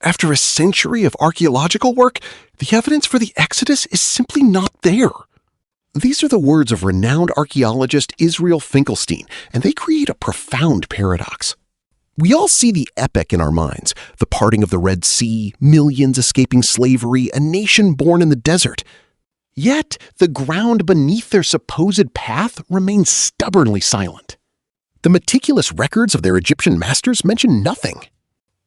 After a century of archaeological work, the evidence for the Exodus is simply not there. These are the words of renowned archaeologist Israel Finkelstein, and they create a profound paradox. We all see the epic in our minds, the parting of the Red Sea, millions escaping slavery, a nation born in the desert. Yet, the ground beneath their supposed path remains stubbornly silent. The meticulous records of their Egyptian masters mention nothing.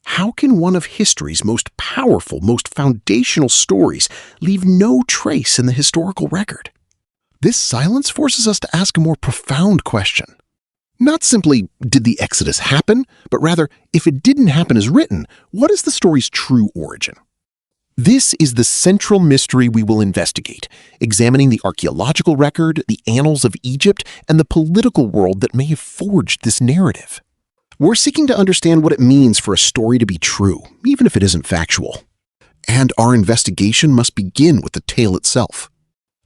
How can one of history's most powerful, most foundational stories leave no trace in the historical record? This silence forces us to ask a more profound question. Not simply, did the Exodus happen, but rather, if it didn't happen as written, what is the story's true origin? This is the central mystery we will investigate, examining the archaeological record, the annals of Egypt, and the political world that may have forged this narrative. We're seeking to understand what it means for a story to be true, even if it isn't factual. And our investigation must begin with the tale itself.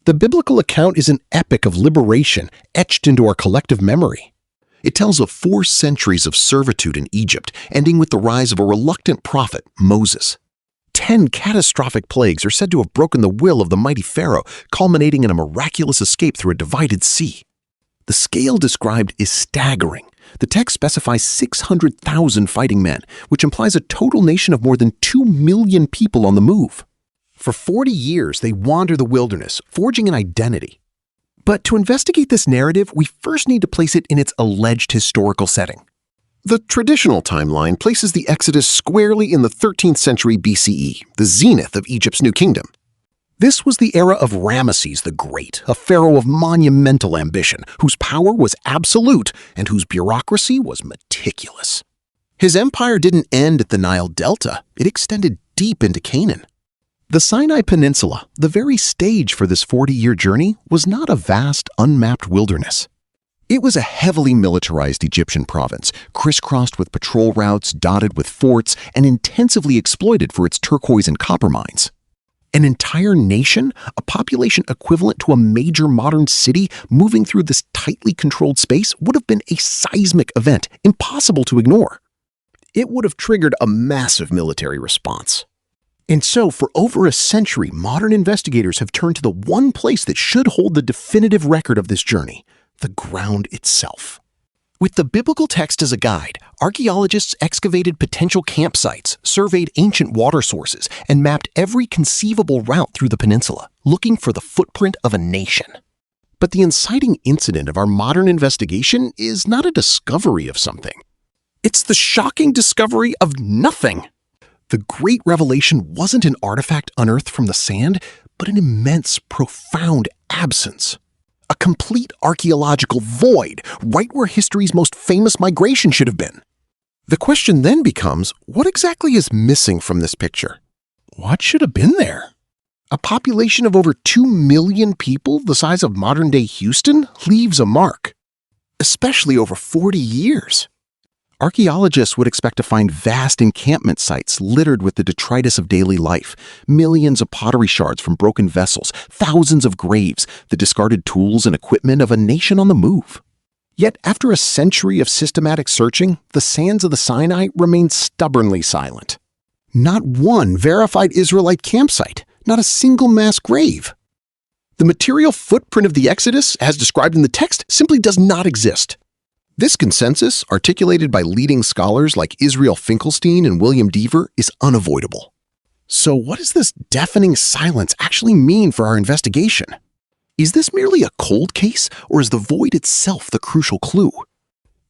The biblical account is an epic of liberation etched into our collective memory. It tells of 4 centuries of servitude in Egypt, ending with the rise of a reluctant prophet, Moses. 10 catastrophic plagues are said to have broken the will of the mighty Pharaoh, culminating in a miraculous escape through a divided sea. The scale described is staggering. The text specifies 600,000 fighting men, which implies a total nation of more than 2 million people on the move. For 40 years, they wander the wilderness, forging an identity. But to investigate this narrative, we first need to place it in its alleged historical setting. The traditional timeline places the Exodus squarely in the 13th century BCE, the zenith of Egypt's new kingdom. This was the era of Ramesses the Great, a pharaoh of monumental ambition, whose power was absolute and whose bureaucracy was meticulous. His empire didn't end at the Nile Delta, it extended deep into Canaan. The Sinai Peninsula, the very stage for this 40-year journey, was not a vast, unmapped wilderness. It was a heavily militarized Egyptian province, crisscrossed with patrol routes, dotted with forts, and intensively exploited for its turquoise and copper mines. An entire nation, a population equivalent to a major modern city, moving through this tightly controlled space would have been a seismic event, impossible to ignore. It would have triggered a massive military response. And so, for over a century, modern investigators have turned to the one place that should hold the definitive record of this journey: the ground itself. With the biblical text as a guide, archaeologists excavated potential campsites, surveyed ancient water sources, and mapped every conceivable route through the peninsula, looking for the footprint of a nation. But the inciting incident of our modern investigation is not a discovery of something. It's the shocking discovery of nothing. The great revelation wasn't an artifact unearthed from the sand, but an immense, profound absence. A complete archaeological void, right where history's most famous migration should have been. The question then becomes, what exactly is missing from this picture? What should have been there? A population of over 2 million people, the size of modern-day Houston, leaves a mark. Especially over 40 years. Archaeologists would expect to find vast encampment sites littered with the detritus of daily life, millions of pottery shards from broken vessels, thousands of graves, the discarded tools and equipment of a nation on the move. Yet after a century of systematic searching, the sands of the Sinai remain stubbornly silent. Not one verified Israelite campsite, not a single mass grave. The material footprint of the Exodus, as described in the text, simply does not exist. This consensus, articulated by leading scholars like Israel Finkelstein and William Deaver, is unavoidable. So what does this deafening silence actually mean for our investigation? Is this merely a cold case, or is the void itself the crucial clue?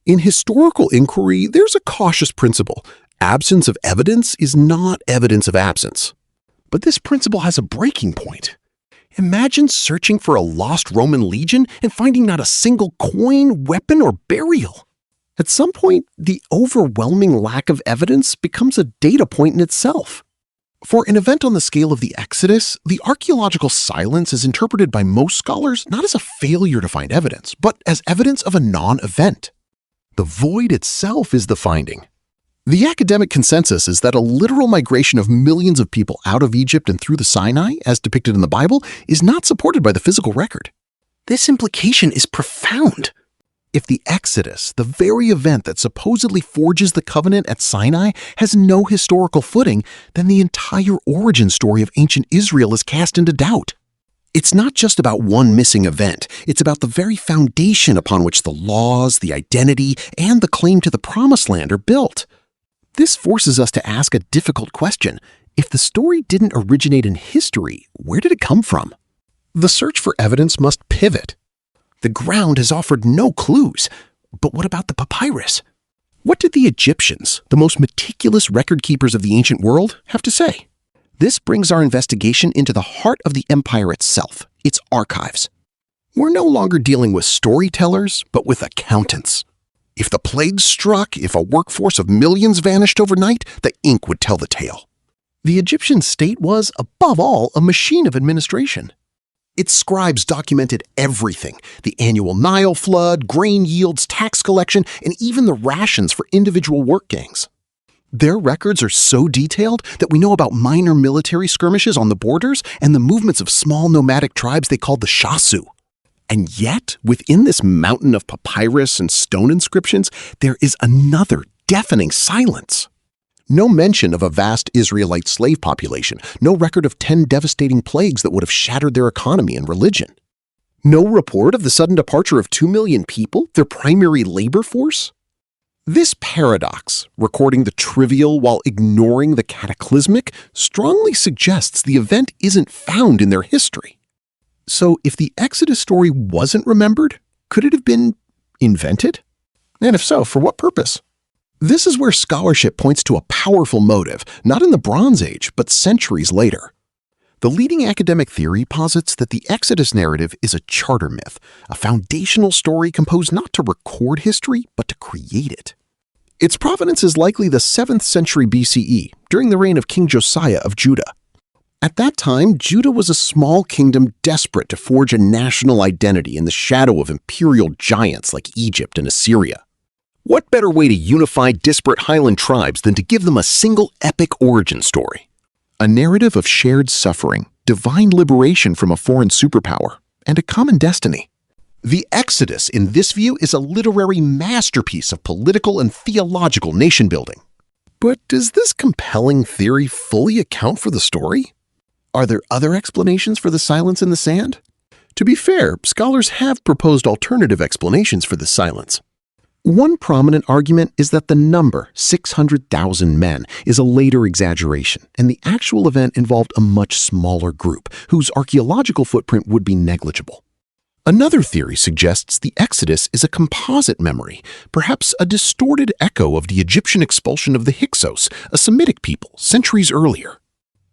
In historical inquiry, there's a cautious principle. Absence of evidence is not evidence of absence. But this principle has a breaking point. Imagine searching for a lost Roman legion and finding not a single coin, weapon, or burial. At some point, the overwhelming lack of evidence becomes a data point in itself. For an event on the scale of the Exodus, the archaeological silence is interpreted by most scholars not as a failure to find evidence, but as evidence of a non-event. The void itself is the finding. The academic consensus is that a literal migration of millions of people out of Egypt and through the Sinai, as depicted in the Bible, is not supported by the physical record. This implication is profound. If the Exodus, the very event that supposedly forges the covenant at Sinai, has no historical footing, then the entire origin story of ancient Israel is cast into doubt. It's not just about one missing event, it's about the very foundation upon which the laws, the identity, and the claim to the Promised Land are built. This forces us to ask a difficult question. If the story didn't originate in history, where did it come from? The search for evidence must pivot. The ground has offered no clues. But what about the papyrus? What did the Egyptians, the most meticulous record keepers of the ancient world, have to say? This brings our investigation into the heart of the empire itself, its archives. We're no longer dealing with storytellers, but with accountants. If the plague struck, if a workforce of millions vanished overnight, the ink would tell the tale. The Egyptian state was, above all, a machine of administration. Its scribes documented everything: the annual Nile flood, grain yields, tax collection, and even the rations for individual work gangs. Their records are so detailed that we know about minor military skirmishes on the borders and the movements of small nomadic tribes they called the Shasu. And yet, within this mountain of papyrus and stone inscriptions, there is another deafening silence. No mention of a vast Israelite slave population, no record of 10 devastating plagues that would have shattered their economy and religion. No report of the sudden departure of 2 million people, their primary labor force. This paradox, recording the trivial while ignoring the cataclysmic, strongly suggests the event isn't found in their history. So if the Exodus story wasn't remembered, could it have been invented? And if so, for what purpose? This is where scholarship points to a powerful motive, not in the Bronze Age, but centuries later. The leading academic theory posits that the Exodus narrative is a charter myth, a foundational story composed not to record history, but to create it. Its provenance is likely the 7th century BCE, during the reign of King Josiah of Judah. At that time, Judah was a small kingdom desperate to forge a national identity in the shadow of imperial giants like Egypt and Assyria. What better way to unify disparate highland tribes than to give them a single epic origin story? A narrative of shared suffering, divine liberation from a foreign superpower, and a common destiny. The Exodus, in this view, is a literary masterpiece of political and theological nation-building. But does this compelling theory fully account for the story? Are there other explanations for the silence in the sand? To be fair, scholars have proposed alternative explanations for this silence. One prominent argument is that the number, 600,000 men, is a later exaggeration, and the actual event involved a much smaller group, whose archaeological footprint would be negligible. Another theory suggests the Exodus is a composite memory, perhaps a distorted echo of the Egyptian expulsion of the Hyksos, a Semitic people, centuries earlier.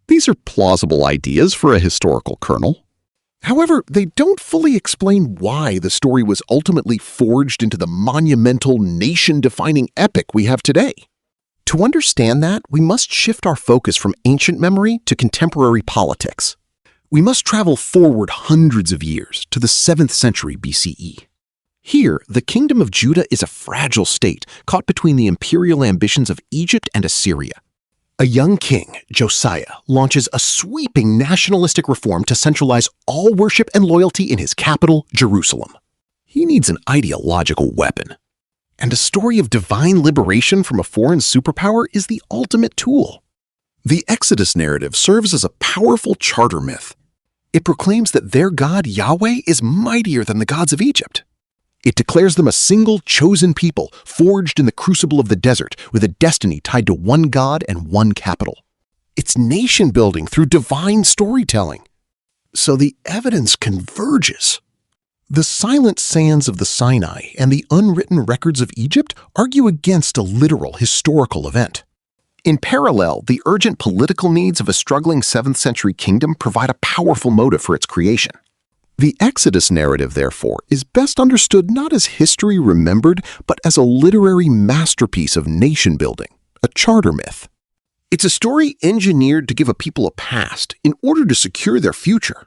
These are plausible ideas for a historical kernel. However, they don't fully explain why the story was ultimately forged into the monumental, nation-defining epic we have today. To understand that, we must shift our focus from ancient memory to contemporary politics. We must travel forward hundreds of years to the 7th century BCE. Here, the kingdom of Judah is a fragile state caught between the imperial ambitions of Egypt and Assyria. A young king, Josiah, launches a sweeping nationalistic reform to centralize all worship and loyalty in his capital, Jerusalem. He needs an ideological weapon. And a story of divine liberation from a foreign superpower is the ultimate tool. The Exodus narrative serves as a powerful charter myth. It proclaims that their God, Yahweh, is mightier than the gods of Egypt. It declares them a single chosen people, forged in the crucible of the desert, with a destiny tied to one God and one capital. It's nation building through divine storytelling. So the evidence converges. The silent sands of the Sinai and the unwritten records of Egypt argue against a literal historical event. In parallel, the urgent political needs of a struggling 7th century kingdom provide a powerful motive for its creation. The Exodus narrative, therefore, is best understood not as history remembered, but as a literary masterpiece of nation-building, a charter myth. It's a story engineered to give a people a past in order to secure their future.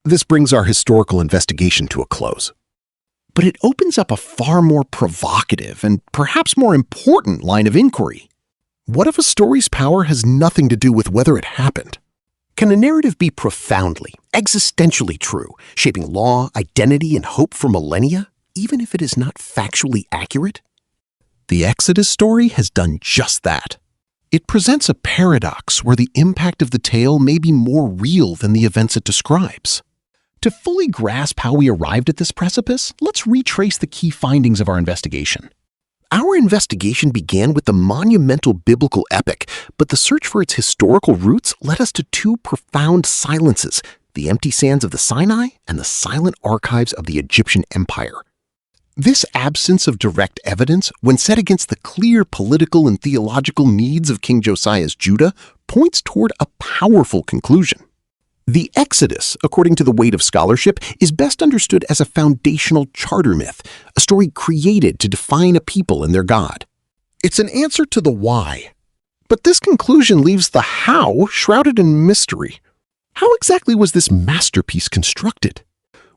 This brings our historical investigation to a close. But it opens up a far more provocative and perhaps more important line of inquiry. What if a story's power has nothing to do with whether it happened? Can a narrative be profoundly, existentially true, shaping law, identity, and hope for millennia, even if it is not factually accurate? The Exodus story has done just that. It presents a paradox where the impact of the tale may be more real than the events it describes. To fully grasp how we arrived at this precipice, let's retrace the key findings of our investigation. Our investigation began with the monumental biblical epic, but the search for its historical roots led us to two profound silences: the empty sands of the Sinai and the silent archives of the Egyptian Empire. This absence of direct evidence, when set against the clear political and theological needs of King Josiah's Judah, points toward a powerful conclusion. The Exodus, according to the weight of scholarship, is best understood as a foundational charter myth, a story created to define a people and their God. It's an answer to the why. But this conclusion leaves the how shrouded in mystery. How exactly was this masterpiece constructed?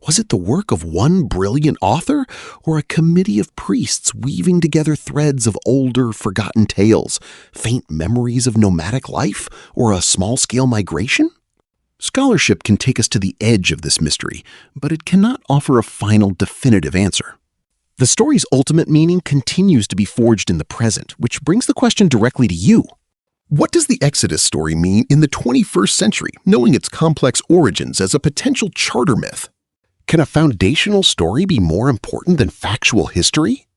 Was it the work of one brilliant author, or a committee of priests weaving together threads of older, forgotten tales, faint memories of nomadic life, or a small-scale migration? Scholarship can take us to the edge of this mystery, but it cannot offer a final, definitive answer. The story's ultimate meaning continues to be forged in the present, which brings the question directly to you. What does the Exodus story mean in the 21st century, knowing its complex origins as a potential charter myth? Can a foundational story be more important than factual history?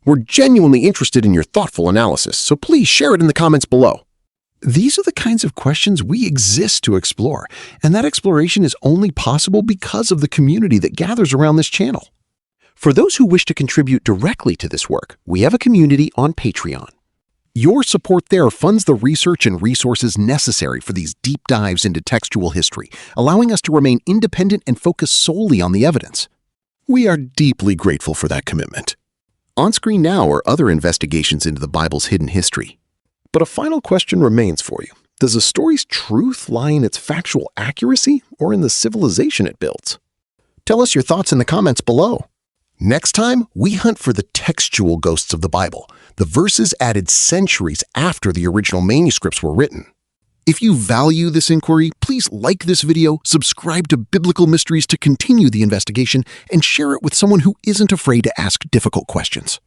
We're genuinely interested in your thoughtful analysis, so please share it in the comments below. These are the kinds of questions we exist to explore, and that exploration is only possible because of the community that gathers around this channel. For those who wish to contribute directly to this work, we have a community on Patreon. Your support there funds the research and resources necessary for these deep dives into textual history, allowing us to remain independent and focus solely on the evidence. We are deeply grateful for that commitment. On screen now are other investigations into the Bible's hidden history. But a final question remains for you. Does a story's truth lie in its factual accuracy or in the civilization it builds? Tell us your thoughts in the comments below. Next time, we hunt for the textual ghosts of the Bible, the verses added centuries after the original manuscripts were written. If you value this inquiry, please like this video, subscribe to Biblical Mysteries to continue the investigation, and share it with someone who isn't afraid to ask difficult questions.